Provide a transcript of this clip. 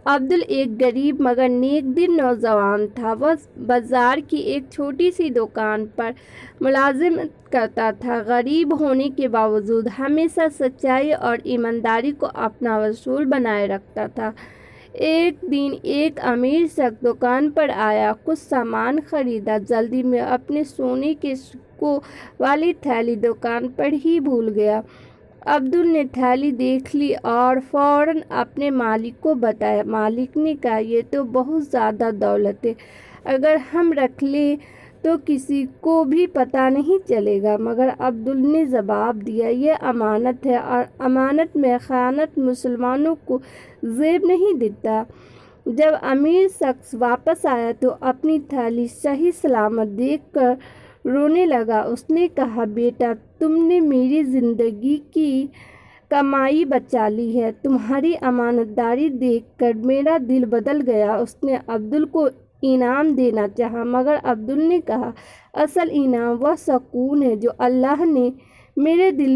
عبدل ایک غریب مگر نیک دل نوجوان تھا۔ وہ بازار کی ایک چھوٹی سی دکان پر ملازمت کرتا تھا۔ غریب ہونے کے باوجود ہمیشہ سچائی اور ایمانداری کو اپنا اصول بنائے رکھتا تھا۔ ایک دن ایک امیر شخص دکان پر آیا، کچھ سامان خریدا۔ جلدی میں اپنے سونے کے سکوں والی تھیلی دکان پر ہی بھول گیا۔ عبدل نے تھیلی دیکھ لی اور فوراً اپنے مالک کو بتایا۔ مالک نے کہا، یہ تو بہت زیادہ دولت ہے، اگر ہم رکھ لیں تو کسی کو بھی پتہ نہیں چلے گا۔ مگر عبدل نے جواب دیا، یہ امانت ہے اور امانت میں خیانت مسلمانوں کو زیب نہیں دیتا۔ جب امیر شخص واپس آیا تو اپنی تھیلی صحیح سلامت دیکھ کر رونے لگا۔ اس نے کہا، بیٹا، تم نے میری زندگی کی کمائی بچا لی ہے۔ تمہاری امانت داری دیکھ کر میرا دل بدل گیا۔ اس نے عبدل کو انعام دینا چاہا، مگر عبدل نے کہا، اصل انعام وہ سکون ہے جو اللہ نے میرے دل